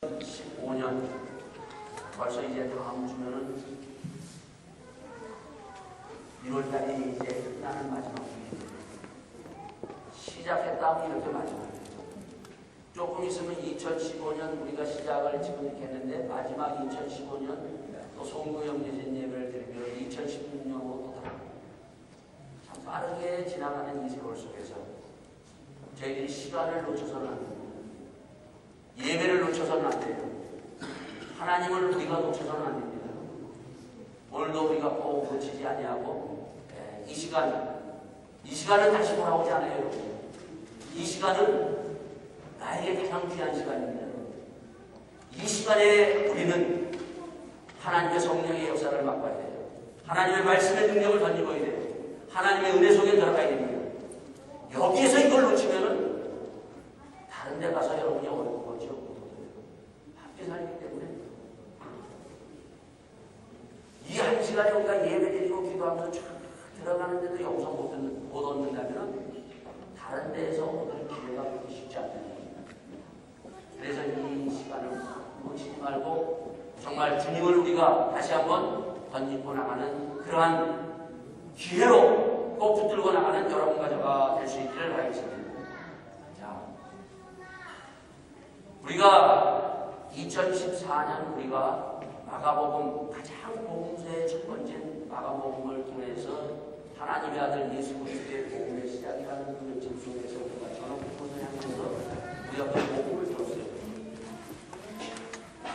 15년 벌써 이제 다음 주면은 1월달이 이제 끝나는 마지막 주입니다. 시작했다면 이렇게 마지막이에요. 조금 있으면 2015년 우리가 시작을 지금 이렇게 했는데 마지막 2015년 또 송구영예진 예배를 드리며 2016년으로 또 참 빠르게 지나가는 이 세월 속에서 저희들이 시간을 놓쳐서는 안 됩니다. 예배를 놓쳐서는 안 돼요. 하나님을 우리가 놓쳐서는 안 됩니다. 오늘도 우리가 꼭 놓치지 아니하고 이 시간은 다시 돌아오지 않아요. 이 시간은 나에게 가장 귀한 시간입니다. 이 시간에 우리는 하나님의 성령의 역사를 맛봐야 돼요. 하나님의 말씀의 능력을 던져봐야 돼요. 하나님의 은혜 속에 들어가야 됩니다. 여기에서 이걸 놓치면은 다른 데 가서 여러분이 어려운 거죠. 함께 살기 때문에 이 한 시간에 우리가 예배드리고 기도하면서 쫙 들어가는데도 여기서 못 얻는다면 다른 데에서 얻을 기회가 그렇게 쉽지 않습니다. 그래서 이 시간을 놓치지 말고 정말 주님을 우리가 다시 한번 던지고 나가는 그러한 기회로 꼭 붙들고 나가는 여러분과 저가 될 수 있기를 바라겠습니다. 자, 우리가 2014년 우리가 마가복음 가장 복음서의 첫 번째 마가복음을 통해서 하나님의 아들 예수 그리스도의 복음의 시작이라는 그 진술에서 우리가 전업 복음을 하면서 우리가 그 복음을 들었어요.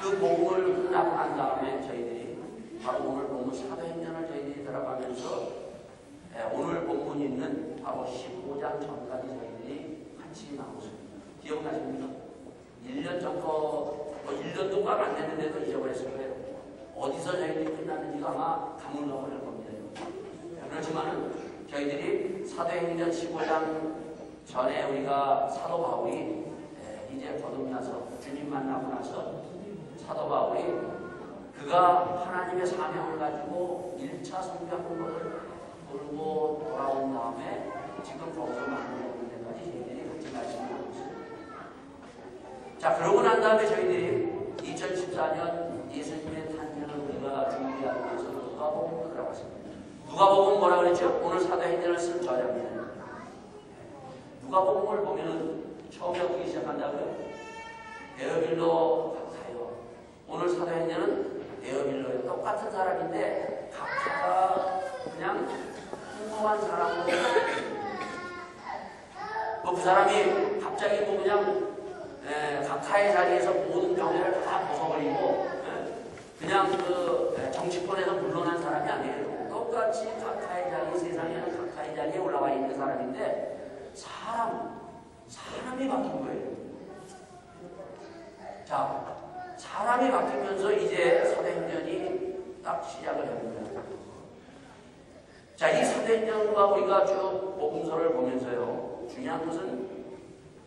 그 복음을 끝나고 난 다음에 저희들이 바로 오늘 본문 사도행전을 저희들이 들어가면서 오늘 본문이 있는 바로 15장 전까지 저희들이 같이 나오습니다. 기억나십니까? 1년 전 거, 1년도 꽉 안 됐는데도 잊어버렸을 거예요. 어디서 저희들이 끝났는지가 아마 가물가물할 겁니다. 그렇지만은 저희들이 사도행전 15장 전에 우리가 사도 바울이 이제 거듭나서 주님 만나고 나서 사도 바울이 그가 하나님의 사명을 가지고 1차 선교하는 것을 돌고 돌아온 다음에 지금 거기서 만나는 데까지 저희들이 같이 말씀을 하고 있습니다. 자, 그러고 난 다음에 저희들이 2014년 예수님의 탄생을 우리가 준비하기 위해서 누가복음으로 들어갔습니다. 누가복음 뭐라 그랬죠? 오늘 사도행전을 쓴 저자입니다. 누가복음을 보면은 처음에 어떻게 시작한다고요? 데어빌로 각하요. 오늘 사도행전은 데어빌로예요. 똑같은 사람인데 각하가 그냥 풍성한 사람으로 그 사람이 갑자기 그냥 각하의 자리에서 모든 병을 다 벗어버리고 그냥 그 정치권에서 물러난 사람이 아니에요. 똑같이 각하의 자리, 세상에는 각하의 자리에 올라와 있는 사람인데 사람이 바뀐 거예요. 자, 사람이 바뀌면서 이제 사도행전이 딱 시작을 합니다. 자, 이 사도행전과 우리가 쭉 복음서를 보면서요, 중요한 것은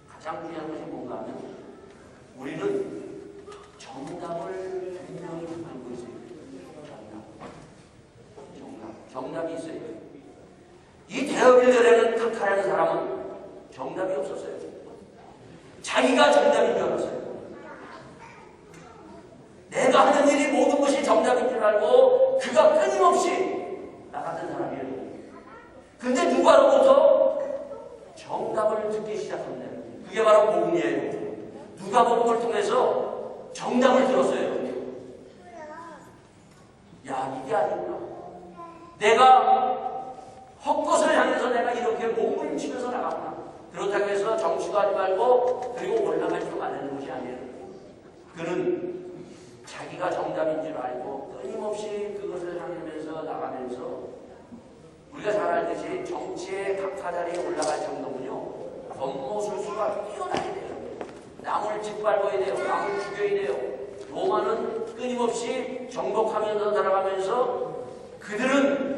가장 중요한 것이 뭔가 하면 우리는 정답을 분명히 알고 있어요. 정답이 있어요. 이 데어빌러라는 각하라는 사람은 정답이 없었어요. 자기가 정답인 줄 알았어요. 내가 하는 일이 모든 것이 정답인 줄 알고 그가 끊임없이 나갔던 사람이에요. 근데 누가로부터 정답을 듣기 시작합니다. 그게 바로 복음이에요. 누가복음을 통해서 정답을 들었어요. 야, 이게 아니구나. 내가 헛것을 향해서 내가 이렇게 몸부림치면서 나갔구나. 그렇다고 해서 정치도 하지 말고 그리고 올라갈 줄 아는 것이 아니에요. 그는 자기가 정답인 줄 알고 끊임없이 그것을 향하면서 나가면서 우리가 잘 알듯이 정치의 각하 자리에 올라갈 정도면요, 권모술수가 뛰어나야 돼요. 남을 짓밟아야 돼요. 남을 죽여야 돼요. 로마는 끊임없이 정복하면서 들어가면서 그들은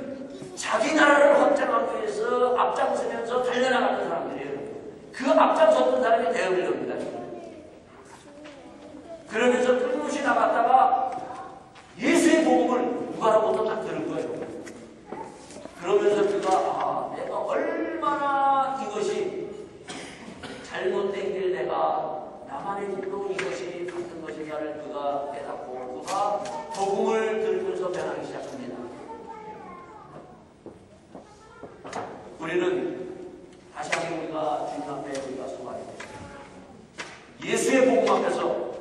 자기 나라를 확장하기 위해서 앞장서면서 달려나가는 사람들이에요. 그 앞장섰던 사람이 데어빌러입니다. 그러면서 끊임없이 나갔다가 예수의 복음을 누가로부터 딱 들은 거예요. 그러면서 그가 내가 얼마나 이것이 잘못된 길 내가 나만의 길로 이것이 같은 것이냐 자를 그가 깨닫고 그가 복음을 들으면서 변하기 시작합니다. 우리는 다시 한번 우리가 주님 앞에 우리가 서가야 됩니다. 예수의 복음 앞에서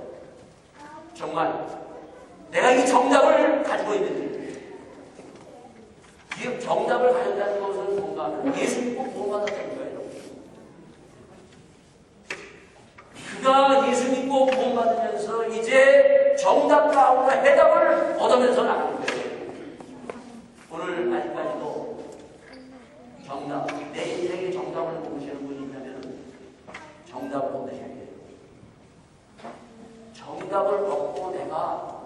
정말 내가 이 정답을 가지고 있는지, 이 정답을 가졌다는 것은 뭔가 하면 예수 믿고 구원받았다는 거예요. 그가 예수 믿고 구원받으면서 이제 정답과 해답을 얻으면서 나가는 거예요. 오늘 아직까지도 정답, 내 인생의 정답을 모르시는 분이 있다면 정답을 얻으셔야 돼요. 정답을 얻고 내가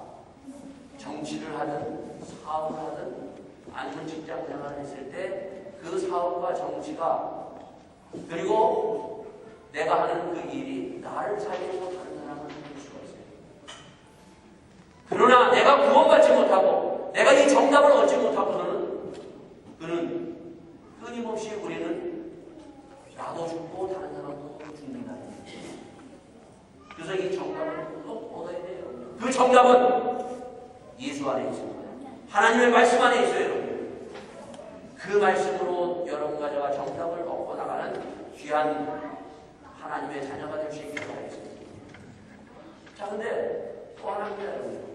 정치를 하든 사업을 하든 아니면 직장 생활을 했을 때 그 사업과 정치가 그리고 내가 하는 그 일이 나를 살리고 다른 사람을 살릴 수가 있어요. 그러나 내가 구원받지 못하고 내가 이 정답을 얻지 못하고는 그는 끊임없이 우리는 나도 죽고 다른 사람도 죽는다. 그래서 이 정답을 꼭 얻어야 돼요. 그 정답은 예수 안에 있습니다. 하나님의 말씀 안에 있어요, 여러분. 그 말씀으로 여러분과 제가 정답을 얻고 나가는 귀한 하나님의 자녀가 될 수 있기를 바라겠습니다. 자, 근데 또 하나입니다, 여러분.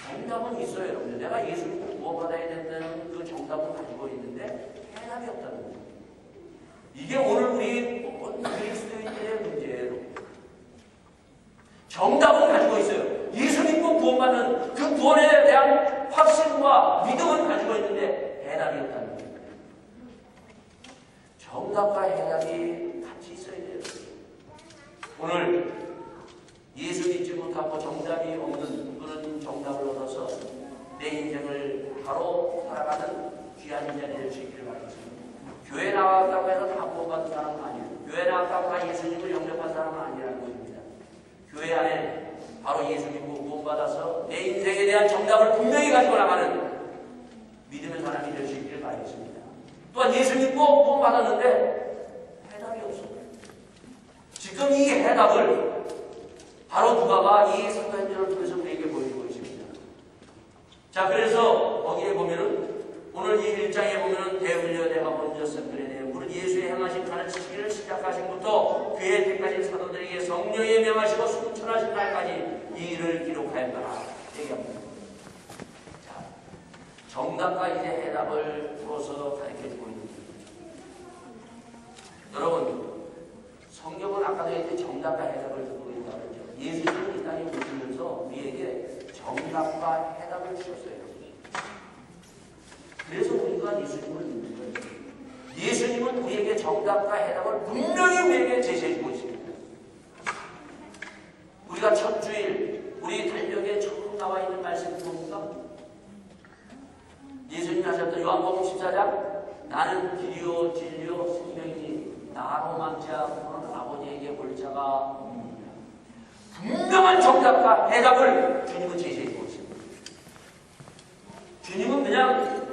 정답은 있어요, 여러분. 내가 예수 믿고 구원받아야 된다는 그 정답을 가지고 있는데 해답이 없다는 거예요. 이게 오늘 우리 그리스도인들의 문제예요. 정답은 가지고 있어요. 예수 믿고 구원받는 그 구원에 대한 확신과 믿음을 가지고 있는데 해답이 없다는 거예요. 정답과 해답이 같이 있어야 돼요. 오늘 예수 믿지 못하고 정답이 없는 그런 정답을 얻어서 내 인생을 바로 살아가는 귀한 인자가 될 수 있기를 바라겠습니다. 교회 나왔다고 해서 다 구원받은 사람은 아니에요. 교회 나왔다고 다 예수님을 영접한 사람은 아니라는 것입니다. 교회 안에 바로 예수 믿고 구원받아서 내 인생에 대한 정답을 분명히 가지고 나가는 믿음의 사람이 될 수 있기를 바라겠습니다. 또한 예수 믿고 구원받았는데 해답이 없어요. 지금 이 해답을 바로 누가가 이 사도행전을 통해서 우리에게 보여주고 있습니다. 자, 그래서 거기에 보면은 오늘 이 1장에 보면은 대울려 내가 먼저 쓴 글에 대해 무릇 예수의 행하신 가르치시기를 시작하신부터 그의 택하신 사도들에게 성령에 명하시고 순천하신 날까지 이 일을 기록하였더라 얘기합니다. 자, 정답과 이제 해답을 풀어서 가르쳐주고 있는 여러분, 성경은 아까도 이제 정답과 해답을 두고 있다고 했죠. 예수님은 이 땅에 오시면서 우리에게 정답과 해답을 주셨어요. 그래서 우리가 예수님을 믿는 거예요. 예수님은 우리에게 정답과 해답을 분명히 우리에게 제시해주고 있습니다. 우리가 첫 주일 우리 달력에 처음 나와 있는 말씀이 뭡니까? 예수님이 하셨던 요한복음 14장 나는 길이요 진리요 생명이니 나로 말미암아 아버지에게 올 자가 없느니라. 분명한 정답과 해답을 주님은 제시해주고 있습니다. 주님은 그냥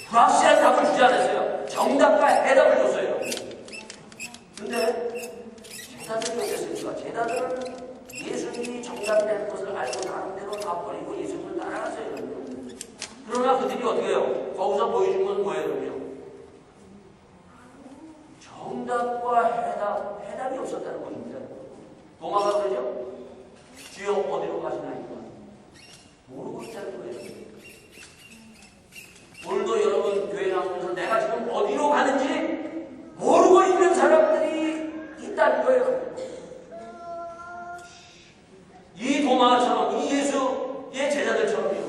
불확실한 답을 주지 않았어요. 정답과 해답을 줬어요. 근데 제자들이 어땠습니까? 제자들은 예수님이 정답이라는 것을 알고 나름대로 다 버리고 예수님을 따라갔어요. 그러나 그들이 어떻게 해요? 거기서 보여준 건 뭐예요? 정답과 해답이 없었다는 것입니다. 도마가 그러죠? 주여 어디로 가시나이까? 모르고 있다는 거예요. 오늘도 여러분 교회 나오면서 내가 지금 어디로 가는지 모르고 있는 사람들이 있다는 거예요. 이 도마처럼, 이 예수의 제자들처럼요.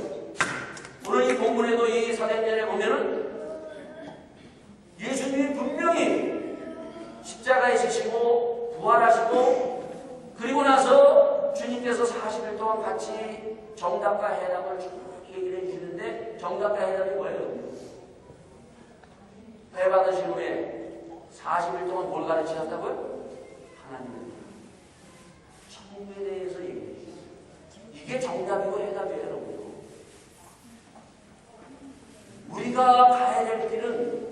오늘 이 본문에도 이 사도행전에 보면은 예수님이 분명히 십자가에 지시고 부활하시고 그리고 나서 주님께서 40일 동안 같이 정답과 해답을 쭉 얘기를 해주시는데 정답과 해답이 뭐예요? 배 받으신 후에 40일 동안 뭘 가르치셨다고요? 하나님을 천국에 대해서 얘기해 주셨어요. 이게 정답이고 해답이에요, 여러분. 우리가 가야 될 길은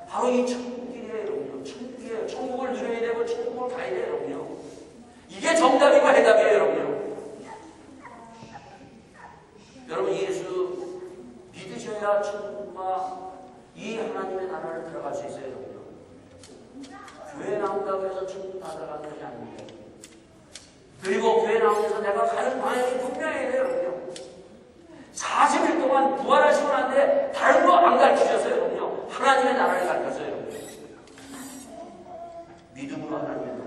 바로 이 천국길이에요, 여러분. 천국이에요. 천국을 누려야 되고 천국을 가야 돼요, 여러분요. 이게 정답이고 해답이에요, 여러분요. 가는 방향이 분명해야 돼요, 여러분요. 40일 동안 부활하시고 난데 다른 거 안 가르치셨어요, 여러분요. 하나님의 나라를 가르쳤어요, 여러분. 믿음으로 하나님의 나라.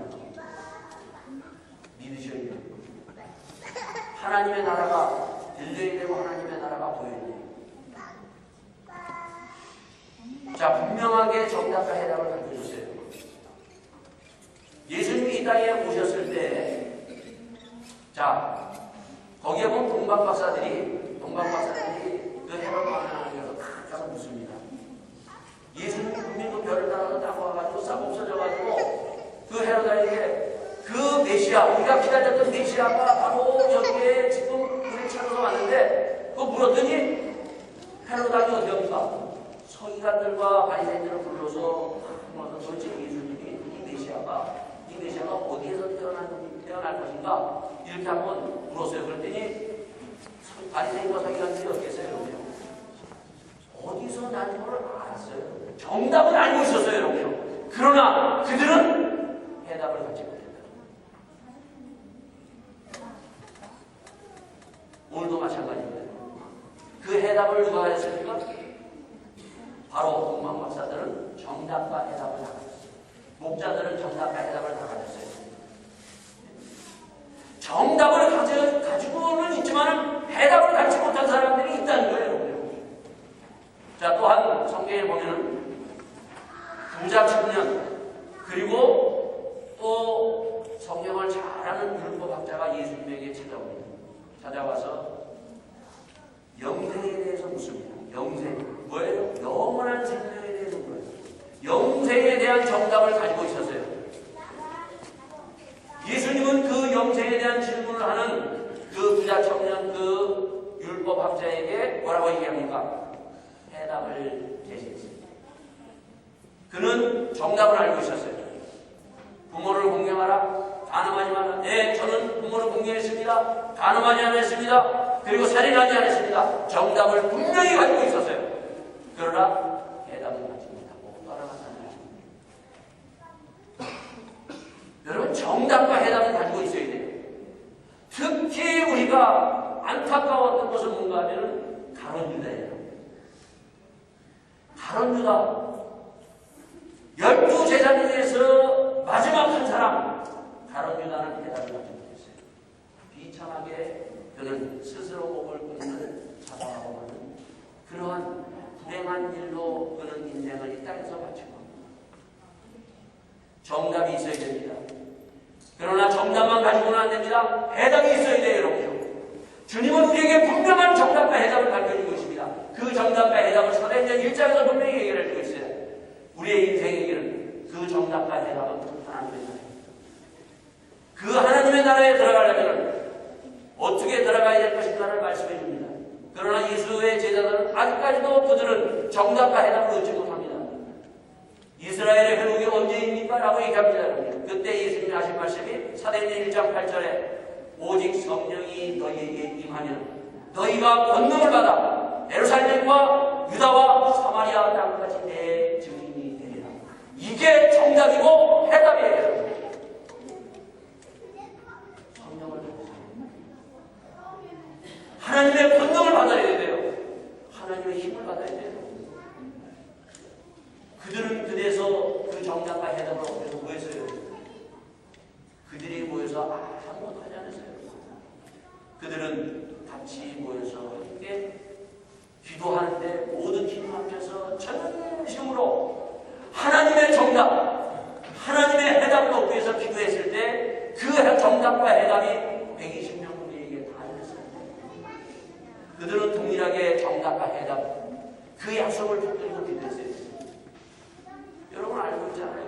믿으셔야 돼요. 하나님의 나라가 들려야 되고 하나님의 나라가 보여야 돼요. 자, 분명하게 정답과 해답을 가르쳐 주세요. 예수님이 이 땅에 오셨을 때, 자, 거기에 보면 동방박사들이 그 헤롯 방향에서 탁 가서 묻습니다. 예수님이 분명히 그 별을 따라서 딱 와가지고 싹 없어져가지고 그 헤롯에게 그 메시아, 우리가 기다렸던 메시아가 바로 여기에 지금 우리 찾아서 왔는데 그거 물었더니 헤롯왕이 어디 갑니까? 서기관들과 바리새인들을 불러서 도대체 예수님이 이 메시아가 어디에서 태어날 것인가? 이렇게 한번 물었어요. 그랬더니 바리새인과 서기관들이 어떻게 했어요? 여러분요? 어디서 난 걸 알았어요. 정답은 알고 있었어요. 여러분요. 그러나 그들은 해답을 갖지 못했다. 오늘도 마찬가지입니다. 그 해답을 누가 했습니까? 바로 동방박사들은 정답과 해답을 다 가졌어요. 목자들은 정답과 해답을 다 가졌어요. 정답을 가지고는 있지만 해답을 갖지 못한 사람들이 있다는 거예요, 여러분. 자, 또한 성경에 보면은 부자 청년, 그리고 또 성경을 잘 아는 율법학자가 예수님에게 찾아와서 영생에 대해서 묻습니다. 영생. 뭐예요? 영원한 생명에 대해서 물어요. 영생에 대한 정답을 가지고 있었어요. 예수님은 그 영생에 대한 질문을 하는 그 부자 청년, 그 율법학자에게 뭐라고 얘기합니까? 해답을 제시했습니다. 그는 정답을 알고 있었어요. 부모를 공경하라. 간음하지 마라. 네, 저는 부모를 공경했습니다. 간음하지 않았습니다. 그리고 살인하지 않았습니다. 정답을 분명히 가지고 있었어요. 그러나 해답을 받지 못하고 떠나갔다는 것입니다. 여러분, 정답과 해답을 가지고 있어야 돼요. 특히 우리가 안타까웠던 것은 뭔가 하면 가룟 유다예요. 가룟 유다. 12제자 중에서 마지막 한 사람, 가룟 유다는 해답을 받지 못했어요. 비참하게 그는 스스로 목을 끊는 자살하고 하는 그러한 불행한 일로 그는 인생을 이 땅에서 바치고 정답이 있어야 됩니다. 그러나 정답만 가지고는 안 됩니다. 해답이 있어야 돼요, 여러분. 주님은 우리에게 분명한 정답과 해답을 가르쳐주고 있습니다. 그 정답과 해답을 사도행전 1장에서 분명히 얘기를 해주고 있어요. 우리의 인생에게는 그 정답과 해답은 하나님의 나라입니다. 그 하나님의 나라에 들어가려면 어떻게 들어가야 될 것인가를 말씀해 줍니다. 그러나 예수의 제자들은 아직까지도 그들은 정답과 해답을 얻지 못합니다. 이스라엘의 회복이 언제입니까? 라고 얘기합니다. 여러분. 그때 예수님이 하신 말씀이 사도행전 1장 8절에 오직 성령이 너희에게 임하면 너희가 권능을 받아 예루살렘과 유다와 사마리아 땅까지 내 증인이 되리라. 이게 정답이고 해답이에요. 성령을 받으세요. 하나님의 권능을 받아야 돼요. 하나님의 힘을 받아야 돼요. 그들은 그래서 그 정답과 해답을 얻어서 모였어요. 그들이 모여서 아무것도 하지 않았어요. 그들은 같이 모여서 함께 기도하는데 모든 힘을 합쳐서 전심으로 하나님의 정답, 하나님의 해답을 얻기 위해서 기도했을 때 그 정답과 해답이 120명 우리에게 다 됐어요. 그들은 동일하게 정답과 해답, 그 약속을 붙들고 기도했어요. 여러분 알고 있잖아요.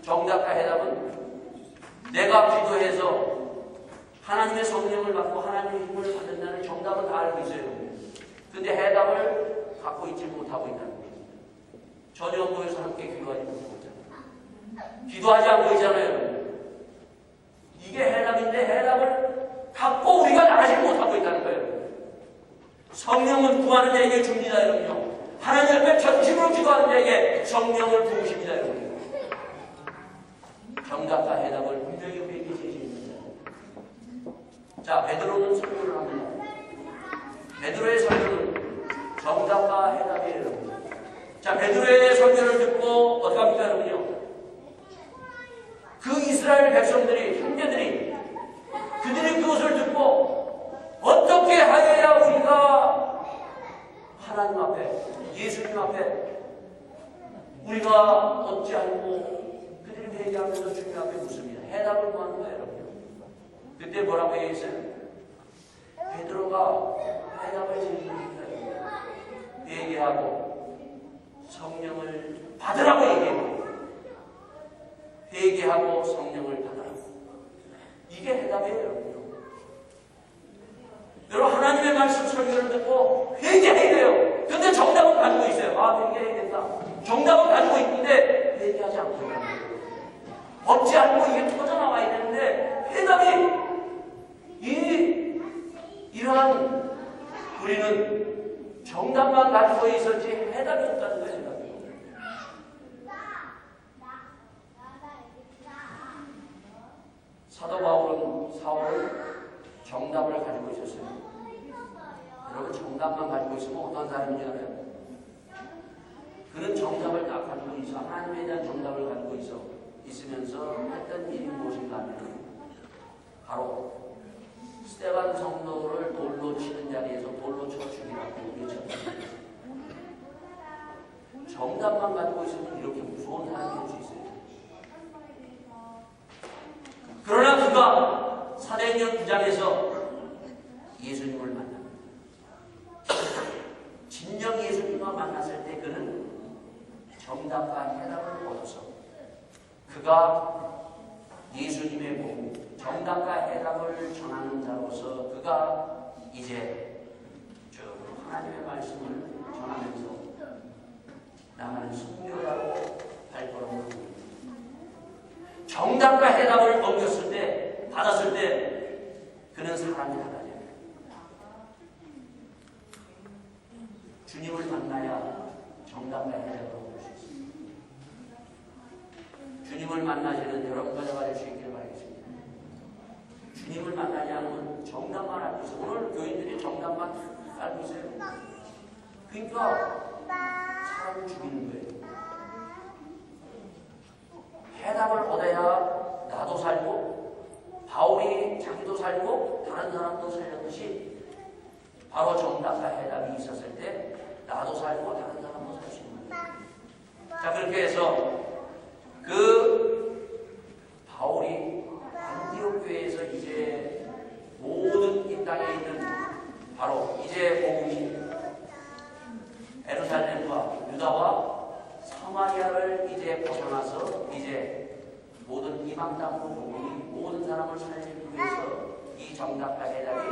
정답과 해답은 내가 기도해서 하나님의 성령을 받고 하나님의 힘을 받는다는 정답은 다 알고 있어요. 근데 해답을 갖고 있지 못하고 있다는 거예요. 전혀 모여서 함께 기도하지 못하고 있잖아요. 기도하지 않고 있잖아요. 이게 해답인데 해답을 갖고 우리가 나가지 못하고 있다는 거예요. 성령은 구하는 자에게 줍니다, 여러분요. 하나님 앞에 전심으로 기도하는 자에게 성령을 부으십니다, 여러분. 정답과 해답을 분명히 우리에게 제시합니다. 자, 베드로는 설교를 합니다. 베드로의 설교는 정답과 해답이에요. 자, 베드로의 설교를 듣고 어떡합니까, 여러분요? 그 이스라엘 백성들이, 형제들이, 그들이 그것을 듣고 어떻게 하여야 우리가 하나님 앞에, 예수님 앞에 우리가 얻지 않고 그들이 회개하면서 주님 앞에 묻습니다. 해답을 구하는 거예요, 여러분. 그때 뭐라고 얘기했어요? 베드로가 해답을 제시합니다. 회개하고 성령을 받으라고 얘기해요. 회개하고 성령을 받으라고. 이게 해답이에요, 여러분. 여러분, 하나님의 말씀 설교를 듣고 회개해야 돼요. 근데 정답은 가지고 있어요. 아, 회개해야 된다. 정답은 가지고 있는데 회개하지 않고 있는 거예요. 얻지 않고 이게 터져나와야 되는데 해답이 이러한 우리는 정답만 가지고 있었지 해답이 없다는 거예요. 사도 사울은 정답을 가지고 있었어요. 여러분, 정답만 가지고 있으면 어떤 사람인지 알아요? 그는 정답을 딱 가지고 있어. 하나님에 대한 정답을 가지고 있으면서 했던 일이 무엇인가 하면 바로 스데반 성도를 돌로 치는 자리에서 돌로 쳐 죽이라고 외쳤다. 정답만 가지고 있으면 이렇게 무서운 사람이 될 수 있어요. 그러나 그가 사도행전 9장에서 예수님을 만납니다. 진정 예수님과 만났을 때 그는 정답과 해답을 얻어서 그가 예수님의 복음, 정답과 해답을 전하는 자로서 그가 이제 하나님의 말씀을 전하면서 나가는 순교자로 발걸음을 합니다. 정답과 해답을 얻었을 때, 받았을 때 그는 사람이 달라져요. 주님을 만나야 정답과 해답을 얻을 수 있습니다. 주님을 만나시는 여러분과 제가 될 수 있기를 바라겠습니다. 주님을 만나지 않으면 정답만 알고 있어요. 오늘 교인들이 정답만 알고 있어요. 그러니까 사람을 죽이는 거예요. 해답을 얻어야 나도 살고 바울이 자기도 살고 다른 사람도 살렸듯이 바로 정답과 해답이 있었을 때 나도 살고 다른 사람도 살 수 있는 거예요. 자, 그렇게 해서 그 바울이 안디옥 교회에서 이제 모든 이 땅에 있는 바로 이제 복음이 예루살렘과 유다와 사마리아를 이제 벗어나서 이제 모든 이방 땅으로 복음이 모든 사람을 살리기 위해서 이 정답과 해답이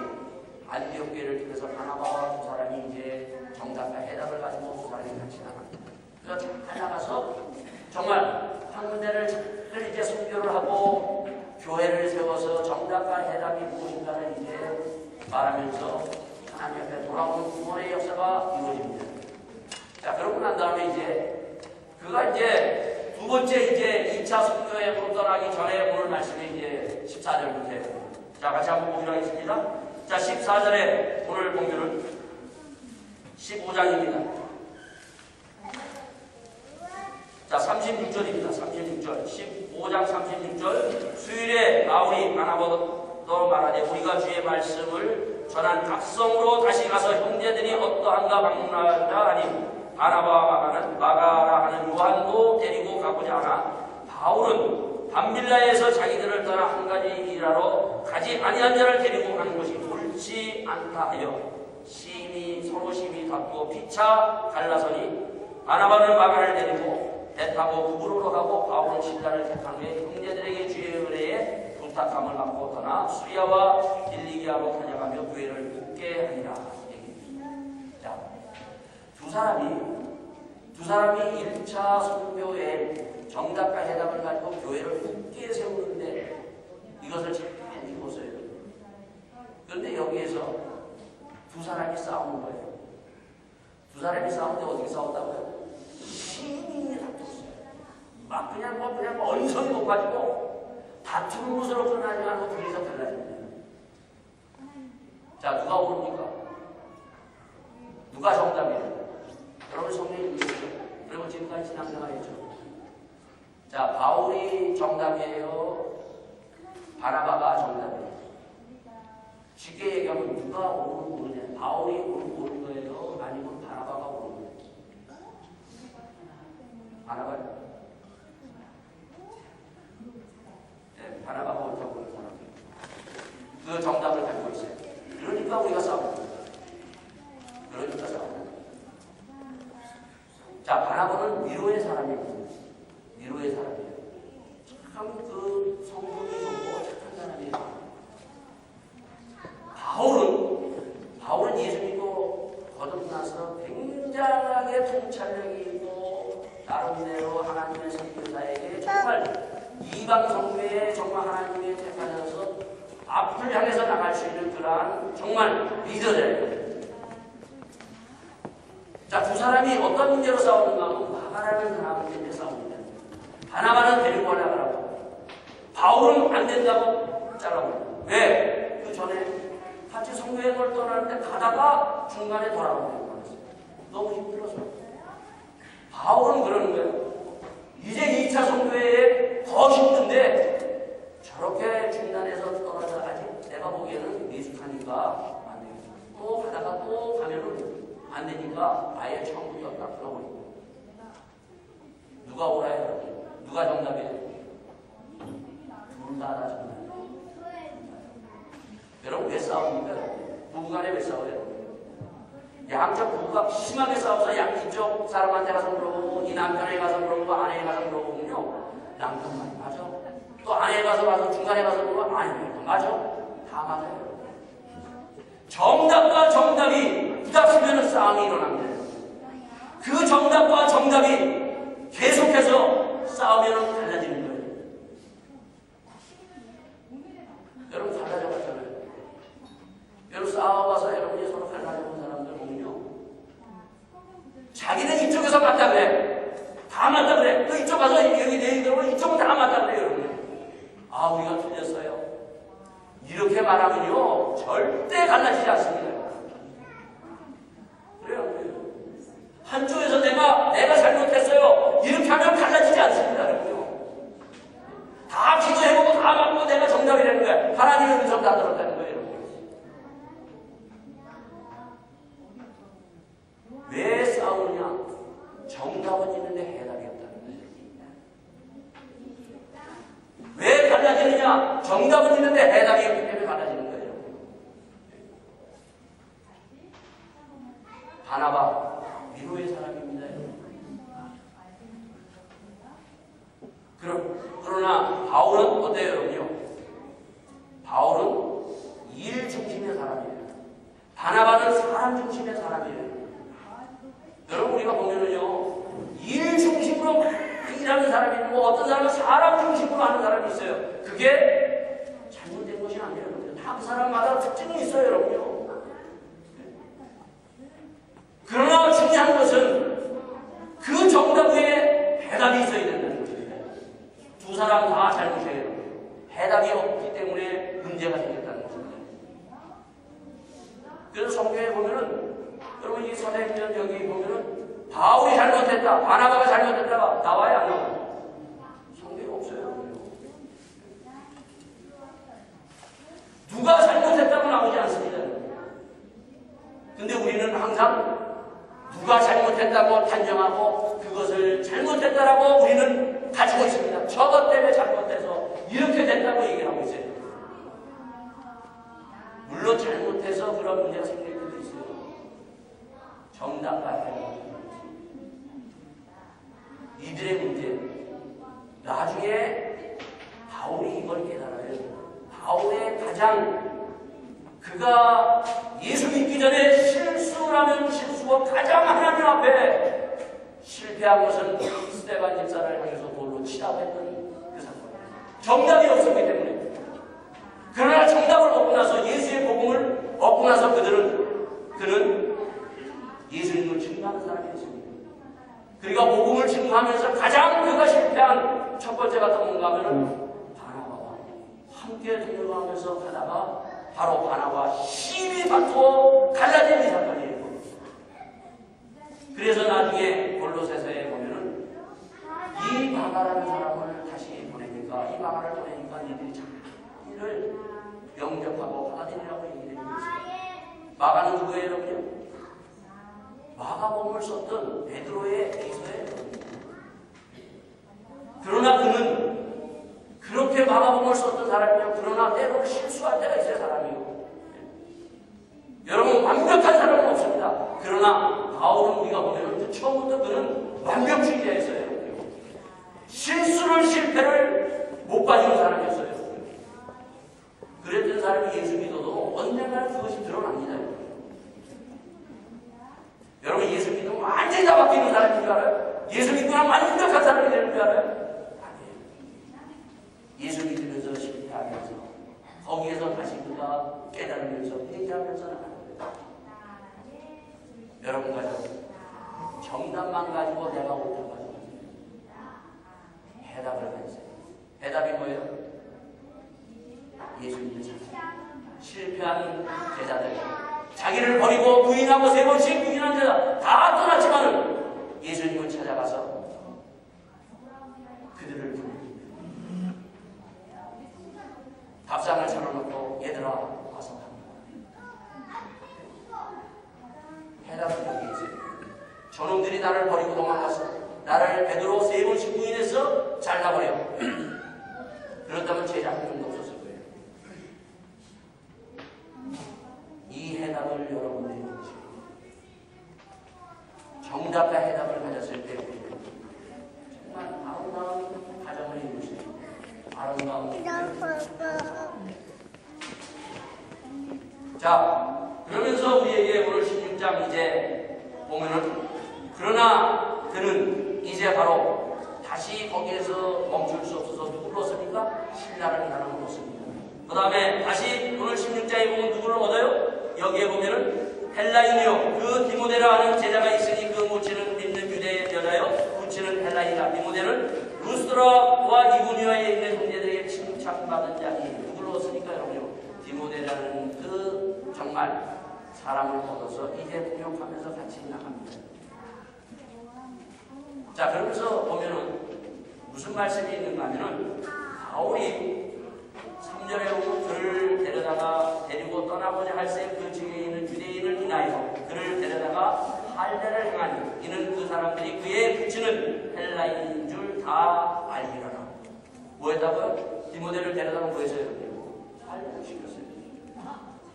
안디옥 교회를 통해서 바나바와 두 사람이 이제 정답과 해답을 가지고 두 사람이 같이 나갑니다. 그래서 잘 나가서 정말 한 군데를 이제 선교를 하고 교회를 세워서 정답과 해답이 무엇인가를 이제 말하면서 하나님 앞에 돌아오는 구원의 역사가 이루어집니다. 자, 그러고 난 다음에 이제 그가 이제 두 번째 이제 2차 선교에 떠나기 전에 오늘 말씀이 이제 14절부터예요. 자, 같이 한번 보기로 하겠습니다. 자, 14절에 오늘 본문은 15장입니다. 자, 36절입니다. 36절. 15장 36절. 수요일에 바울이 바나바도 말하되 우리가 주의 말씀을 전한 각성으로 다시 가서 형제들이 어떠한가 방문하자 하니 바나바와 마가라 하는 요한도 데리고 가고자 하나 바울은 밤빌라에서 자기들을 떠나 한 가지 일하러 가지 아니한 자를 데리고 가는 것이 옳지 않다 하여 서로 심히 다투어 피차 갈라서니 바나바는 마가를 데리고 배 타고 구브로로 가고 바울은 신라를 택한 후에 형제들에게 주의 은혜에 부탁함을 받고 떠나 수리아와 빌리기아로 다녀가며 교회를 굳게 하니라. 자, 두 사람이 1차 선교에 정답과 해답을 가지고 교회를 굳게 세우는데 이것을 잘 읽었어요. 그런데 여기에서 두 사람이 싸우는 거예요. 두 사람이 싸우는데 어떻게 싸웠다고요? 심히 다퉜어요. 막 그냥 언성이 높아지고 다투는 것으로 끝나지 않고 둘이서 달라집니다. 자, 누가 옳습니까? 누가 정답이에요? 여러분 성경에 읽으시죠. 그리고 지금까지 지나가야죠. 자, 바울이 정답이에요? 바나바가 정답이에요? 쉽게 얘기하면 누가 옳은 거냐? 바울이 옳은 거예요? 아니면 바나바가 옳은 거예요? 바나바요? 네, 바나바가 옳다고 보는 사람. 그 정답을 가지고 있어요. 그러니까 우리가 싸우는 거예요. 그러니까 싸우는 거예요. 자, 바나바는 위로의 사람이에요. 위로의 사람이에요. 참 그 성품이 좋고 착한 사람이에요. 바울은 예수 믿고 거듭나서 굉장하게 통찰력이 있고 나름대로 하나님의 선교사에게 정말 이방 성교에 정말 하나님의 택하셔서 앞을 향해서 나갈 수 있는 그러한 정말 리더예요. 자, 두 사람이 어떤 문제로 싸우는가 하면 바나바라는 사람 문제에 싸웁니다. 바나바는 데리고 올라가라고. 바울은 안 된다고 잘라버려요. 왜? 그 전에 같이 성교행을 떠나는데 가다가 중간에 돌아오는 거예요. 너무 힘들어서. 바울은 그러는 거예요. 이제 2차 성교회에 더 힘든데 저렇게 중단해서 떠나서 아직 내가 보기에는 미숙하니까 안 돼요. 또 가다가 또 가면은 안 되니까 아예 처음부터 딱 끊어버리고. 누가 옳아요? 누가 정답이에요? 둘 다 정답이에요. 여러분 왜 싸웁니까? 부부간에 왜 싸워요? 양쪽 부부가 심하게 싸워서 양쪽 사람한테 가서 물어보고 이 남편에 가서 물어보고 아내에 가서 물어보면요. 남편 말이 맞아. 또 아내에 가서 중간에 가서 물어보고 아내 말이 맞아. 다 맞아요. 정답과 정답이 부닥치면 싸움이 일어납니다. 그 정답과 정답이 계속해서 싸우면 달라지는 거예요. 여러분 달라져갔잖아요. 여러분 싸워봐서 여러분이 서로 갈라져본 사람들 보면요. 자기는 이쪽에서 맞다 그래. 다 맞다 그래. 또 이쪽 가서 여기 내 얘기대로 이쪽은 다 맞다 그래. 여러분. 아, 우리가 틀렸어요. 이렇게 말하면요. 절대 갈라지지 않습니다. 그래요. 한쪽에서 내가 잘못했어요. 이렇게 하면 갈라지지 않습니다. 여러분요. 다 기도해보고 다 맞고 내가 정답이라는 거야. 하나님의 음성 다 들었다는 거예요. 왜 싸우느냐? 정답은 있는데 해답이 없다는 거예요. 왜 갈라지느냐? 정답은 있는데 해답이 없기 때문에 갈라지는 거예요. 바나바 위로의 사람입니다. 그러나 바울은 어때요, 여러분요? 바울은 일 중심의 사람이에요. 바나바는 사람 중심의 사람이에요. 여러분 우리가 보면은요, 일 중심으로 일하는 사람이 있고 어떤 사람은 사람 중심으로 하는 사람이 있어요. 그게 잘못된 것이 아니에요. 다 그 사람마다 특징이 있어요, 여러분요. 그러나 중요한 것은 그 정답 위에 해답이 있어야 된다는 거예요. 두 사람 다 잘못해요. 해답이 없기 때문에 문제가 생겼다는 것입니다. 그래서 성경에 보면은 여러분 이 사도행전 여기 보면은 바울이 잘못했다, 바나바가 잘못했다가 나와요, 안 나와요? 성경에 없어요. 누가 잘못했다고 나오지 않습니다. 근데 우리는 항상 누가 잘못했다고 단정하고 그것을 잘못했다라고 우리는 가지고 있습니다. 저것 때문에 잘못해서 이렇게 됐다고 얘기를 하고 있어요. 물론 잘못해서 그런 문제가 생길 때도 있어요. 정답과 해답. 이들의 문제. 나중에 바울이 이걸 깨달아요. 바울의 가장 그가 예수 믿기 전에 실수라면 실수고 가장 하나님 앞에 실패한 것은 스데반 집사를 향해서 돌로 치라고 했던 그 사건. 정답이 없었기 때문에. 그러나 정답을 얻고 나서 예수의 복음을 얻고 나서 그는 예수님을 증거하는 사람이 됐습니다. 그러니까 복음을 증거하면서 가장 그가 실패한 첫 번째가 또 뭔가 하면은 바나바와 함께 동행하면서 가다가 바로 바나바와 심히 다투어 갈라진 이 사건이에요. 그래서 나중에 골로새서에 보면은 이 마가라는 사람을 다시 보내니까 이 마가를 보내니까 이들이 자기를 영접하고 받아들이라고 얘기를 했어요. 마가는 누구예요, 여러분요? 마가복음을 썼던 베드로의 비서예요. 그러나 그는 그렇게 마가복음을 썼던 사람이요. 그러나 때로 실수할 때가 있어요, 사람이요. 여러분, 완벽한 사람은 없습니다. 그러나 바울은 우리가 보면 처음부터 그는 완벽주의자였어요. 실패를 못 가지는 사람이었어요. 그랬던 사람이 예수 믿어도 언젠가는 그것이 드러납니다. 여러분, 예수 믿으면 완전히 다 바뀌는 사람인 줄 알아요? 예수 믿고 나면 완벽한 사람이 되는 줄 알아요? 아니에요. 예수 믿으면서 실패하면서 거기에서 다시 그가 깨달으면서 회개하면서는 안 돼요. 여러분 가족, 정답만 가지고 내가 옳다고 하지 마세요. 해답을 가지세요. 해답이 뭐예요? 예수 믿는 사람. 실패한 제자들, 자기를 버리고 부인하고 3번씩 부인한 제자 다 떠났지만은 예수님을 찾아가서 그들을 부릅니다. 밥상을 차려놓고 얘들아 와서 갑니다. 해답은 여기 있어요. 저놈들이 나를 버리고 도망갔어. 나를 베드로 3번씩 부인해서 잘라버려. 그렇다면 제자 한 명도 없었을 거예요. 이 해답을 여러분들이 보시고 정답과 해답을 가졌을 때 정말 아름다운 가정을 이루시고 아름다운 자, 그러면서 우리에게 오늘 16장 이제 보면은 그러나 그는 이제 바로 다시 거기에서 멈출 수 없어서 누구를 얻습니까? 신라라는 사람을 얻습니다. 그 다음에 다시 오늘 16장에 보면 누구를 얻어요? 여기에 보면은 헬라인이요. 그 디모데라 하는 제자가 있으니 그 모치는 믿는 유대 여자요. 부치는 헬라인이라. 디모데는 루스드라와 이고니아에 있는 형제들에게 칭찬받은 자니 누구를 얻습니까, 여러분요? 디모데라는 그 정말 사람을 얻어서 이제 통역하면서 같이 나갑니다. 자, 그러면서 보면은 무슨 말씀이 있는가 하면은 바울이 3절에 보면 그를 데리고 떠나고자 할새 그 지에 있는 유대인을 인하여 그를 데려다가 할례를 행하니 이는 그 사람들이 그의 부친은 헬라인인 줄 다 알리라라. 뭐했다고요? 디모데를 데려다가 뭐 했어요? 할례를 시켰어요.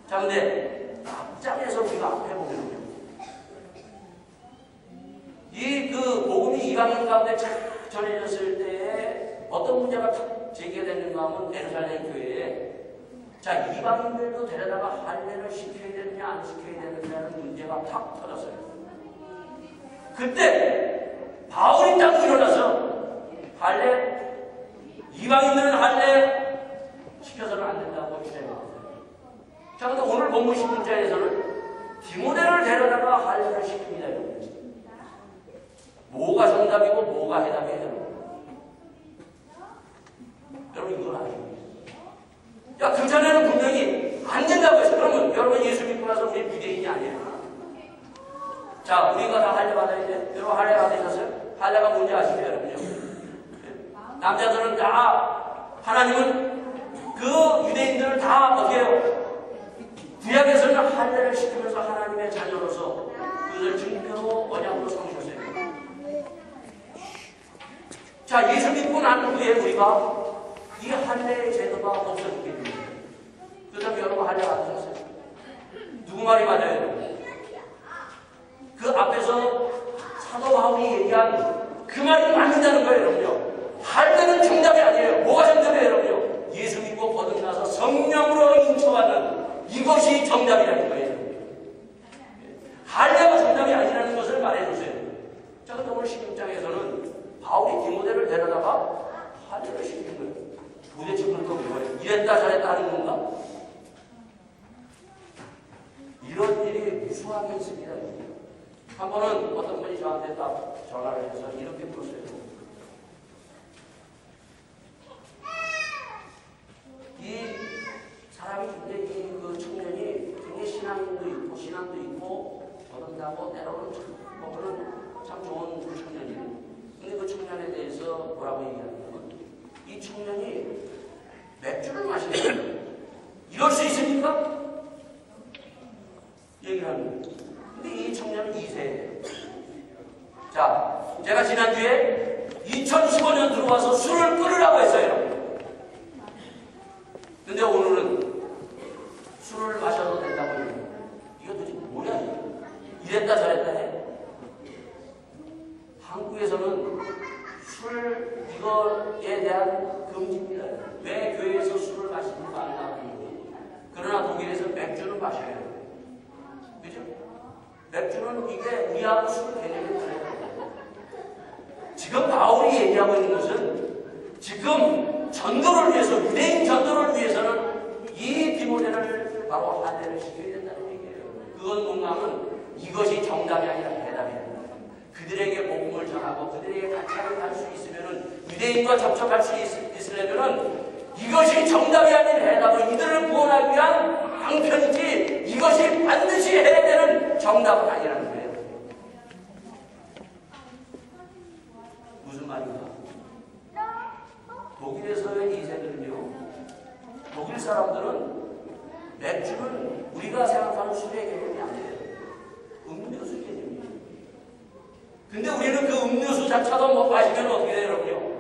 자, 근데 앞장에서 우리가 앞에 보면요, 이 그 복음이 이방인 가운데 착 전해졌을 때에 어떤 문제가 탁 제기됐는가 하면 예루살렘 교회에 자, 이방인들도 데려다가 할례를 시켜야 되느냐 안 시켜야 되느냐는 문제가 탁 터졌어요. 그때 바울이 딱 일어나서 할례, 이방인들은 할례 시켜서는 안 된다고 주장했어요. 자, 근데 오늘 본문 16장에서는 디모데를 데려다가 할례를 시킵니다. 뭐가 정답이고 뭐가 해답이에요? 여러분 이걸 아십니까? 야, 그 전에는 분명히 안 된다고 했어요. 그러면 여러분 예수 믿고 나서 우리 유대인이 아니에요. 자, 우리가 다 할례 받아야 돼. 여러분 할례 받으셨어요? 할례가 뭔지 아시죠, 여러분요? 남자들은 다 하나님은 그 유대인들을 다 어떻게 해요? 구약에서는 할례를 시키면서 하나님의 자녀로서 그들 증표로 언약으로 삼으셨어요. 자, 예수 믿고 난 후에 우리가 이 할례의 제도가 없어지게 됩니다. 그 다음에 여러분 할례 받으셨어요? 누구 말이 맞아요? 그 앞에서 사도 바울이 얘기한 그 말이 맞는다는 거예요, 여러분요. 할례는 정답이 아니에요. 뭐가 정답이에요, 여러분요? 예수 믿고 거듭나서 성령으로 인쳐받는 이것이 정답이라는 거예요. 할례가 정답이 아니라는 것을 말해주세요. 자, 근데 오늘 16장에서는 바울이 디모데를 데려다가 할례를 시키는 거예요. 도대체 그건 또 뭐예요? 이랬다 저랬다 하는 건가? 이런 일이 무수하게 있습니다. 한 번은 어떤 분이 저한테 딱 전화를 해서 이렇게 물었어요. 이 사람이 근데 그 신앙인도 있고 신앙도 있고 더군다고 때로는 참 좋은 그 청년이에요. 근데 그 청년에 대해서 뭐라고 얘기하냐면 이 청년이 맥주를 마시는 거예요. 이럴 수 있습니까? 얘기를 하는 거예요. 근데 이 청년은 2세예요. 자, 제가 지난주에 2015년 들어와서 술을 끊으라고 했어요. 근데 오늘은 술을 마셔도 된다고 해요. 이거 도대체 뭐야? 이랬다 저랬다 해. 한국에서는 술 이거에 대한 금지입니다. 왜 교회에서 술을 마시지 말라고 해요. 그러나 독일에서 맥주는 마셔야 돼요. 그죠? 맥주는 이게 우리하고 술 개념이 달라요. 지금 바울이 얘기하고 있는 것은 지금 전도를 위해서 유대인 전도를 위해서는 이 디모데를 바로 하대를 시켜야 된다는 얘기예요. 그건 뭔가면 이것이 정답이 아니라 대답이에요. 그들에게 복음을 전하고 그들에게 같이 갈 수 있으면은 유대인과 접촉할 수 있으려면은 이것이 정답이 아닌 해답은 이들을 구원하기 위한 방편이지 이것이 반드시 해야 되는 정답은 아니라는 거예요. 무슨 말인가? 독일에서의 2세들은요, 독일 사람들은 맥주는 우리가 생각하는 술의 개념이 아니에요. 음료수 개념이에요. 근데 우리는 그 음료수 자체도 못 마시면 어떻게 돼요, 여러분요?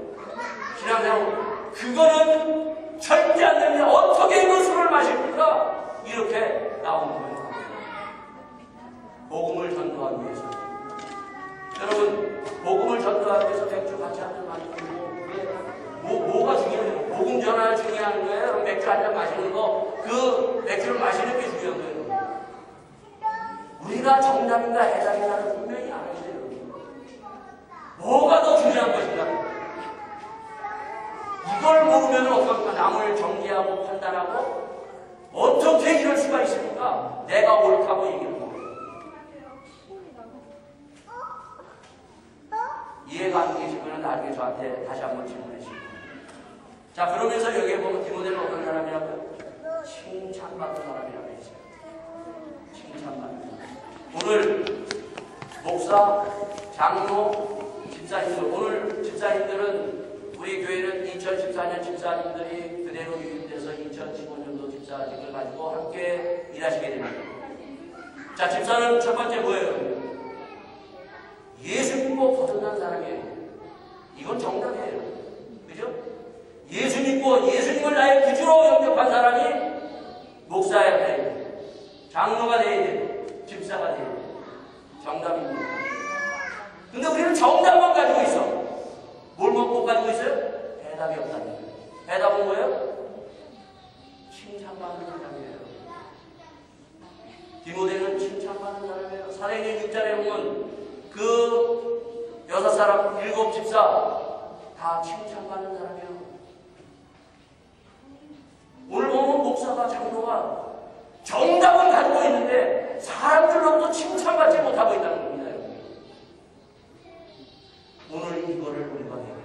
신앙생활 그거는 절대 안 됩니다. 어떻게 이거 술을 마십니까? 이렇게 나오는 거예요. 복음을 전도하기 위해서. 여러분, 복음을 전도하기 위해서 맥주 같이 한잔 마시는 거, 뭐가 중요해요? 복음 전환이 중요한 거예요? 여러분, 맥주 한잔 마시는 거, 그 맥주를 마시는 게 중요한 거예요. 우리가 정답인가 해답인가는 분명히 알아야 돼요. 뭐가 더 중요한 것인가? 이걸 모르면 어떡합니까? 남을 정죄하고 판단하고 어떻게 이럴 수가 있습니까? 내가 옳다고 얘기하는 거예요. 이해가 안 되시면 나중에 저한테 다시 한번 질문해 주시고. 자, 그러면서 여기에 보면 디모데는 어떤 사람이라고요? 칭찬받는 사람이라고 했어요. 칭찬받는 사람. 오늘 목사, 장로, 집사님들, 오늘 집사님들은 우리 교회는 2014년 집사님들이 그대로 유입돼서 2015년도 집사직을 가지고 함께 일하시게 됩니다. 자, 집사는 첫 번째 뭐예요? 예수 믿고 거듭난 사람이에요. 이건 정답이에요. 그죠? 예수 믿고 예수님을 나의 구주로 영접한 사람이 목사야 돼요. 장로가 돼야 돼요. 집사가 돼야 돼요. 정답입니다. 근데 우리는 정답만 가지고 있어. 뭘 못 가지고 있어요? 대답이 없다는 거예요. 대답은 뭐예요? 칭찬받는 사람이에요. 디모데는 칭찬받는 사람이에요. 사도행전 6장에 보면 그 6사람 7 집사 다 칭찬받는 사람이에요. 오늘 보면 목사가 장로가 정답은 가지고 있는데 사람들로부터 칭찬받지 못하고 있다는 겁니다. 오늘 이거를 우리가 해요.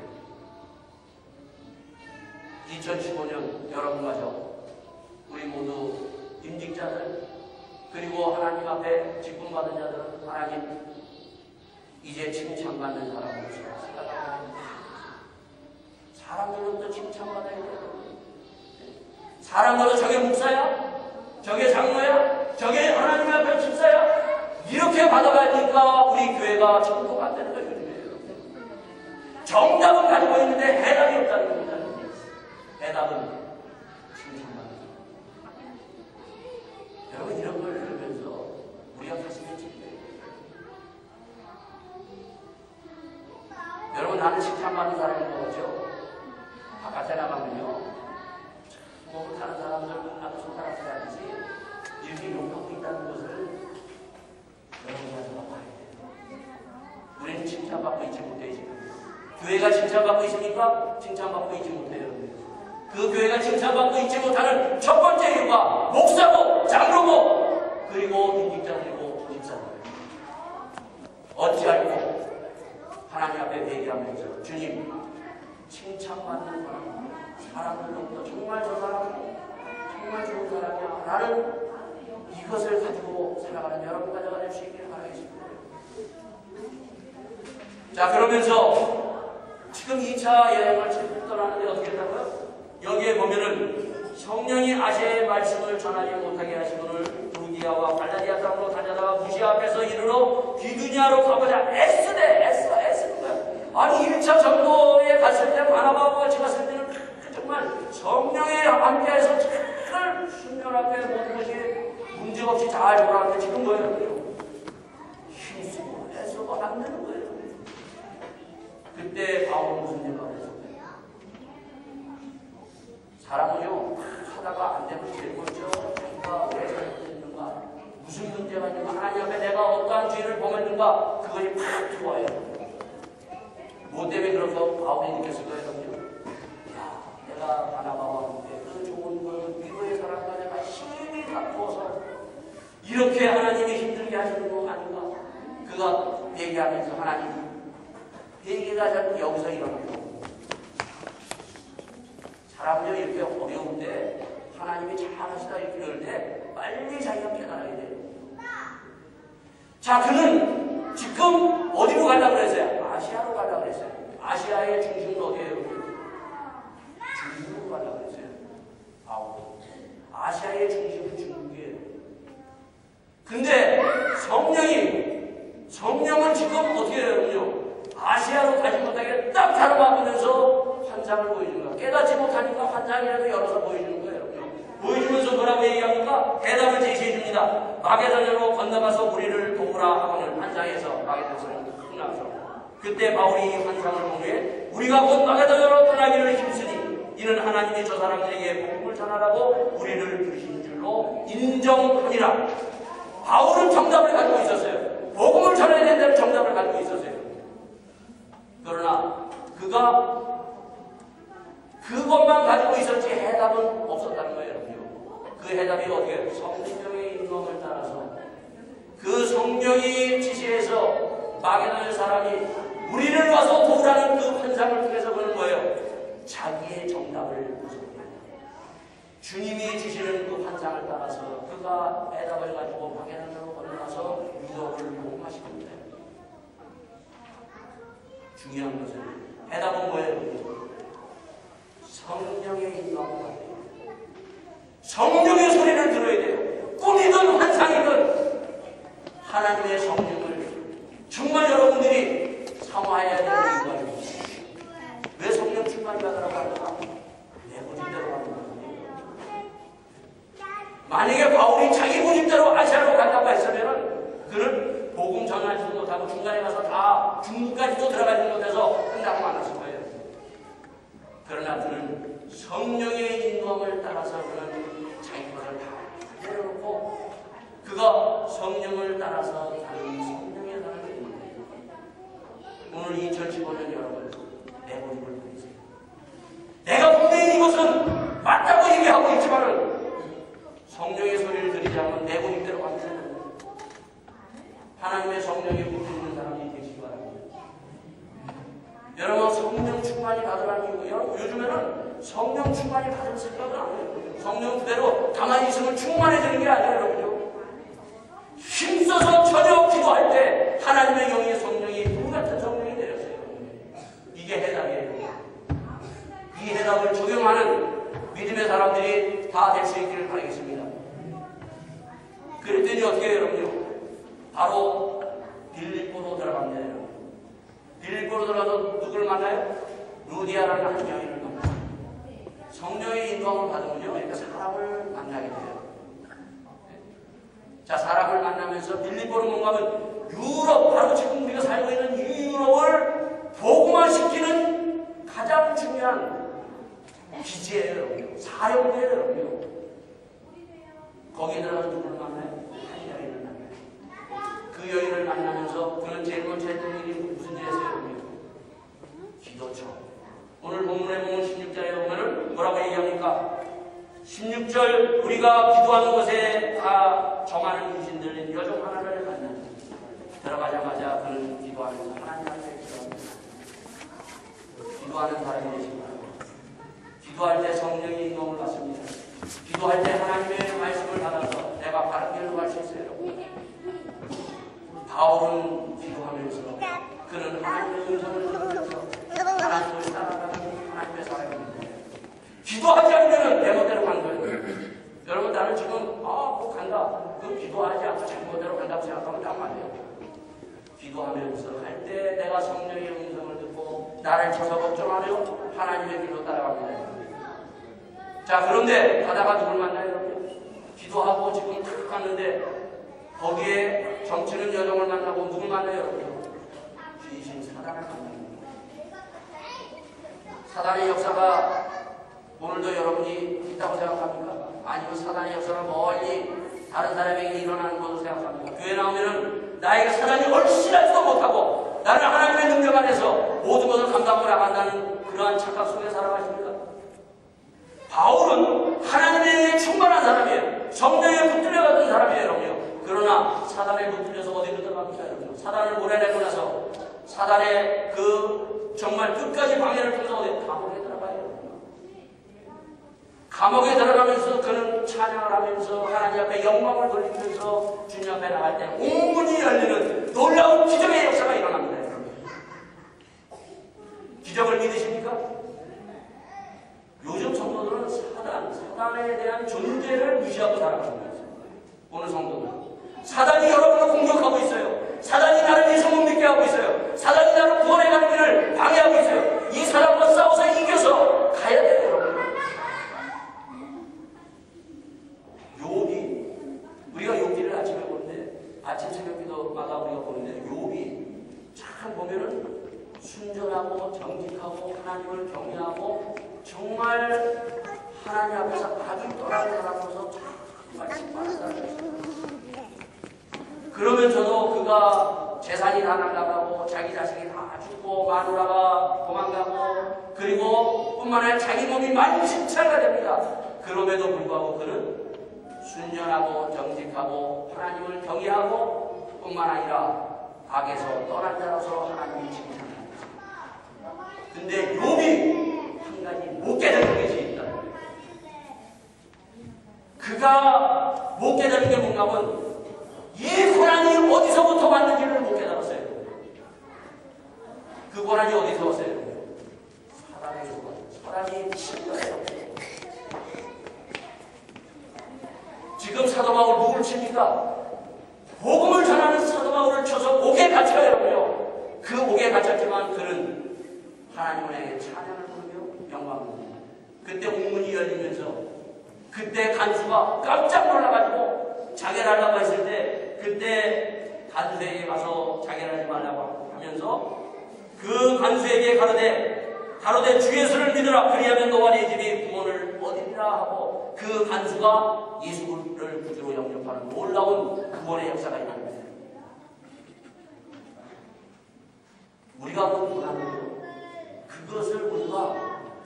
2015년 여러분과 저 우리 모두 임직자들 그리고 하나님 앞에 직분받은 자들은 하나님 이제 칭찬받는 사람으로서 생각합니다. 사람들로부터 칭찬받아야 돼요. 사람들도 저게 목사야? 저게 장로야? 저게 하나님 앞에 집사야? 이렇게 받아가니까 우리 교회가 천국 안 되는 거예요. 정답은 가지고 있는데 해답이 없다는 겁니다. 해답은 칭찬받는 사람. 여러분 이런 걸 들으면서 우리가 가슴에 찔려요. 여러분 나는 칭찬받는 사람인 거죠? 바깥에 나가면요 목을 타는 사람들 나도 손가락질 하듯이 이렇게 욕하고 있다는 것을 여러분이 가서 봐야 돼요. 우리는 칭찬받고 있지 못해요. 지금 교회가 칭찬받고 있습니까? 칭찬받고 있지 못해요. 그 교회가 칭찬받고 있지 못하는 첫 번째 이유가 목사고 장로고 그리고 임직자들이고 집사들. 어찌할꼬 하나님 앞에 회개하면서 주님 칭찬받는 사람들로부터 정말 저 사람은 정말 좋은 사람이야. 나는 이것을 가지고 살아가는 여러분과 제가 될 수 있기를 바라겠습니다. 자, 그러면서 지금 2차 여행을 지금 떠나는데 어떻게 했다고요? 여기에 보면은 성령이 아시아의 말씀을 전하지 못하게 하시고는 루디아와 갈라디아 땅으로 다녀다가 무시아 앞에서 이르러 비두니아로 가보자. 애쓰는 거야. 아니 1차 전도에 갔을 때 바나바와 같이 갔을 때는 정말 성령의 함께해서 잘 순전하게 모든 것이 문제없이 잘 돌아가는데 지금 뭐예요? 힘쓰고 애쓰고 안 되는 거예요. 그때 바울은 무슨 생각을 했을까요? 사람은요 하다가 안 되면 제일 먼저 자기가 왜 잘못했는가, 무슨 문제가 있는가, 하나님 앞에 내가 어떠한 죄를 범했는가, 그것이 팍 들어와요. 뭐 때문에 그래서 바울이 느꼈을 거예요. 야, 내가 바나바와 함께 그 좋은 그 미국의 사람과 내가 힘이 다투어서 이렇게 하나님이 힘들게 하시는 거 아닌가? 그가 얘기하면서 하나님 얘기가 자꾸 여기서 일어나요. 사람들이 이렇게 어려운데 하나님이 잘하시다 이렇게 그럴 때 빨리 자기가 깨달아야 돼요. 자, 그는 지금 어디로 가려고 그랬어요? 아시아로 가려고 그랬어요. 아시아의 중심은 어디예요? 중국으로 가려고 그랬어요. 아시아의 중심은 중국이에요. 근데 성령은 지금 어떻게 해요? 아시아로 가지 못하게 딱 가로막으면서 환상을 보여주는 거야. 깨닫지 못하니까 환상이라도 열어서 보여주는 거예요. 보여주면서 뭐라고 얘기합니까? 대답을 제시해 줍니다. 마게도냐로 건너가서 우리를 도우라 하고는 환상에서 마게도냐로 끝나서 그때 바울이 이 환상을 본 후에 우리가 곧 마게도냐로 떠나기를 힘쓰니 이는 하나님이 저 사람들에게 복음을 전하라고 우리를 부르신 줄로 인정하니라. 바울은 정답을 가지고 있었어요. 복음을 전해야 된다는 정답을 가지고 있었어요. 그러나 그가 그것만 가지고 있었지 해답은 없었다는 거예요. 그 해답이 어떻게? 성령의 인도함을 따라서 그 성령이 지시해서 마게도냐 사람이 우리를 와서 도우라는 그 환상을 통해서 보는 거예요. 자기의 정답을 구성해요. 주님이 주시는 그 환상을 따라서 그가 해답을 가지고 마게도냐로 건너가서 유독을 복음하신 겁니다. 중요한 것은 해답은 뭐예요? 성령의 인도함을 받아야 돼요. 성령의 소리를 들어야 돼요. 꿈이든 환상이든 하나님의 성령을 정말 여러분들이 사모해야 되는 이유가 있습니다. 왜 성령 충만이 받으라고 하는가? 내 고집대로 하는 거거든요. 만약에 바울이 자기 고집대로 아시아로 간다고 했으면 그는 복음 전하지도 못하고 중간에 가서 다 중국까지도 들어가지 못해서 끝나고 말았을 거예요. 그러나 그는 성령의 인도함을 따라서 그는 자기 것을 다 내려놓고 그가 성령을 따라서 다른 성령의 사람이 되는 거예요. 오늘 2015년 여러분 내 고집을 부리세요. 내가 분명히 이것은 맞다고 얘기하고 있지만은 성령의 소리를 들리지 않으면 내 고집대로 가면 되는 거예요. 하나님의 성령이 부르는 사람이 되시기 바랍니다. 여러분 성령 충만이 받으라는 이유고요. 요즘에는 성령 충만이 받을 생각은 안 해요. 성령 그대로 가만히 있으면 충만해지는 게 아니에요. 여러분요. 힘써서 전혀 기도할 때 하나님의 영의 성령이 불같은 성령이 내렸어요. 이게 해답이에요. 이 해답을 적용하는 믿음의 사람들이 다 될 수 있기를 바라겠습니다. 그랬더니 어떻게 해요, 여러분요? 바로 빌립보로 들어갑니다. 빌립보로 들어가서 누구를 만나요? 루디아라는 한 여인을 만나요. 성령의 인도함을 받으면요, 그러니까 사람을 만나게 돼요. 자, 사람을 만나면서 빌립보로 뭔가 하면 유럽, 바로 지금 우리가 살고 있는 유럽을 복음화시키는 가장 중요한 기지예요. 사령부예요. 거기에 들어가서 누구를 만나요? 한 여인을 만나요. 그 여인을 만나면서 그는 제일 먼저 했던 일이 무슨 일이었어요? 기도죠. 오늘 본문에 보면 16절에 보면은 뭐라고 얘기합니까? 16절 우리가 기도하는 것에 다 정하는 유신들 여종 하나를 만나죠. 들어가자마자 그는 기도하면서 하나님 앞에 기도합니다. 기도하는 사람이 되시고 기도할 때 성령의 인도함을 받습니다. 기도할 때 하나님의 말씀을 받아서 내가 바른 길로 갈 수 있어요. 바울은 기도하면서 그는 하나님의 음성을 들으면서 하나님을 따라가는 하나님의 사람입니다. 기도하지 않으면 내 멋대로 간 거예요. 여러분, 나는 지금 뭐 간다. 그 기도하지 않고 제 멋대로 간다고 생각하면 딱 맞아요. 기도하면서 할 때 내가 성령의 음성을 듣고 나를 쳐서 걱정하며 하나님의 길로 따라갑니다. 자, 그런데 가다가 누굴 만나요, 여러분? 기도하고 지금 탁 갔는데 거기에 정치는 여정을 만나고 누굴 만나요, 여러분? 귀신 사단을 만납니다. 사단의 역사가 오늘도 여러분이 있다고 생각합니까? 아니면 사단의 역사가 멀리 다른 사람에게 일어나는 것으로 생각합니까? 교회 나오면은 나에게 사단이 얼씬하지도 못하고 나는 하나님의 능력 안에서 모든 것을 감당하고 나간다는 그러한 착각 속에 살아가십니까? 바울은 하나님의 충만한 사람이에요. 성령에 붙들려 갔던 사람이에요, 여러분요. 그러나 사단에 붙들려서 어디로 들어갑니까, 여러분? 사단을 몰아내고 나서 사단의 그 정말 끝까지 방해를 통해서 어디 감옥에 들어가요. 감옥에 들어가면서 그는 찬양을 하면서 하나님 앞에 영광을 돌리면서 주님 앞에 나갈 때 온 문이 열리는 놀라운 기적의 역사가 일어납니다. 기적을 믿으십니까? 요즘 성도들은 사단에 대한 존재를 무시하고 살아가는 거예요. 오늘 성도는 사단이 여러분을 공격하고 있어요. 사단이 나를 예수 못 믿게 하고 있어요. 사단이 나를 구원해 가는 길을 방해하고 있어요. 이 사람과 싸워서 이겨서 가야 돼요, 여러분. 욥이, 우리가 욥기를 아침에 보는데 아침 새벽기도마다 우리가 보는데 욥이 잘 보면은 순전하고 정직하고 하나님을 경외하고 정말 하나님 앞에서 악을 떠나는 사람으로서 정말 신바한 사람이었어요. 그러면서도 그가 재산이 다 날아가고 자기 자식이 다 죽고 마누라가 도망가고 그리고 뿐만 아니라 자기 몸이 만신창이가 됩니다. 그럼에도 불구하고 그는 순전하고 정직하고 하나님을 경외하고 뿐만 아니라 악에서 떠난 자로서 하나님이 칭찬합니다. 근데 욥이 한 가지 못 깨달은 것이 있다. 그가 못 깨달은 게 뭔가 하면 이 고난이 어디서부터 왔는지를 못 깨달았어요. 그 고난이 어디서 왔어요? 사단에서 왔어요. 사단이 친 거예요. 지금 사도 바울 누굴 칩니까? 복음을 전하는 사도 바울을 쳐서 옥에 갇혀요, 여러분요. 그 옥에 갇혔지만 그는 하나님에게 찬양을 부르며 영광을 부릅니다. 그때 옥문이 열리면서 그때 간수가 깜짝 놀라가지고 자결하려고 했을 때 그때 간수에게 가서 자결하지 말라고 하면서 그 간수에게 가로되 주 예수를 믿으라 그리하면 너와 네 집이 구원을 얻으리라 하고 그 간수가 예수를 구주로 영접하는 놀라운 구원의 역사가 일어납니다. 우리가 그 고난을 그것을 우리가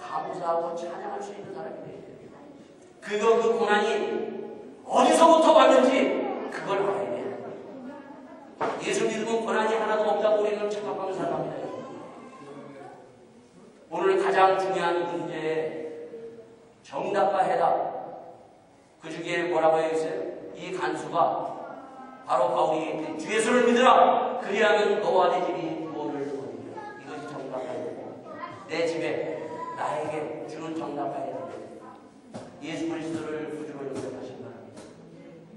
감사하고 찬양할 수 있는 사람이 돼야 돼요. 그 고난이 어디서부터 왔는지 그걸 알아야 돼요. 예수 믿으면 고난이 하나도 없다고 우리는 착각하며 살아갑니다. 오늘 가장 중요한 문제의 정답과 해답 그 중에 뭐라고 해있어요? 이 간수가 바로 바울이 주 예수를 믿으라 그리하면 너와 내 집이 구원을 얻으리라. 이것이 정답과 해답이고 내 집에 나에게 주는 정답과 해답입니다. 예수 그리스도를 구주로 영접하신 바랍니다.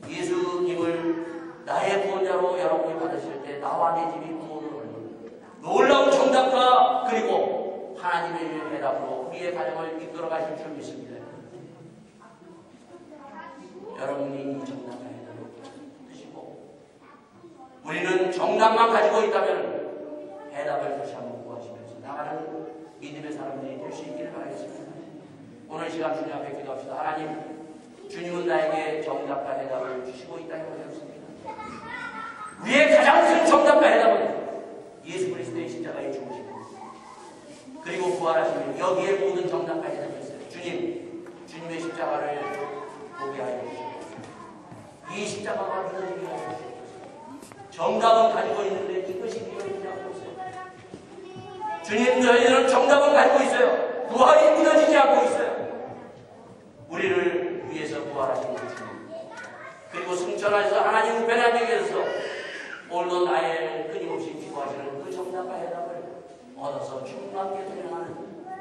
예수님을 나의 구원자로 여러분이 받으실 때 나와 내 집이 구원을 얻는 놀라운 정답과 그리고 하나님의 해답으로 우리의 가정을 이끌어 가실 줄 믿습니다. 여러분이 이 정답과 해답을 드시고 우리는 정답만 가지고 있다면 해답을 다시 한번 구하시면서 나가는 믿음의 사람들이 될 수 있기를 바라겠습니다. 오늘 시간 주님 앞에 기도합시다. 하나님, 주님은 나에게 정답과 해답을 주시고 있다고 하셨습니다. 우리의 가장 큰 정답과 해답은 예수 그리스도의 십자가에 죽으시고 그리고 부활하시면 여기에 모든 정답과 해답이 있어요. 주님의 십자가를 보게 하여 주시옵소서. 이 십자가가 믿어지게 하여 주시옵소서. 정답은 가지고 있는데 이것이 믿어지지 않고 있어요. 주님, 저희들은 정답은 가지고 있어요. 부활이 믿어지지 않고 있어요. 우리를 위해서 부활하신 주님, 그리고 승천하셔서 하나님 우편에 앉아 계셔서 오늘도 나의 끊임없이 기도하시는 그 정답과 해답을 얻어서 충만하게 수행하는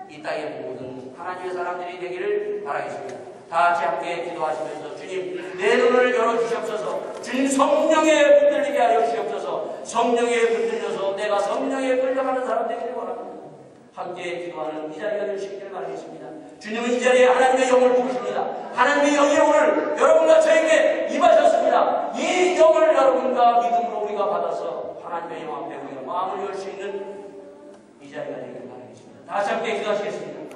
이 땅의 모든 하나님의 사람들이 되기를 바라겠습니다. 다 같이 함께 기도하시면서 주님 내 눈을 열어주시옵소서. 주님 성령에 붙들리게 하여 주시옵소서. 성령에 붙들려서 내가 성령에 끌려가는 사람 되기를 원합니다. 함께 기도하는 이 자리가 되시기를 바라겠습니다. 주님은 이 자리에 하나님의 영을 부으십니다. 하나님의 영이 오늘 여러분과 저에게 임하셨습니다. 이 영을 여러분과 믿음으로 우리가 받아서 하나님의 영 앞에 우리가 마음을 열 수 있는 이 자리가 되기를 바라겠습니다. 다시 함께 기도하시겠습니다.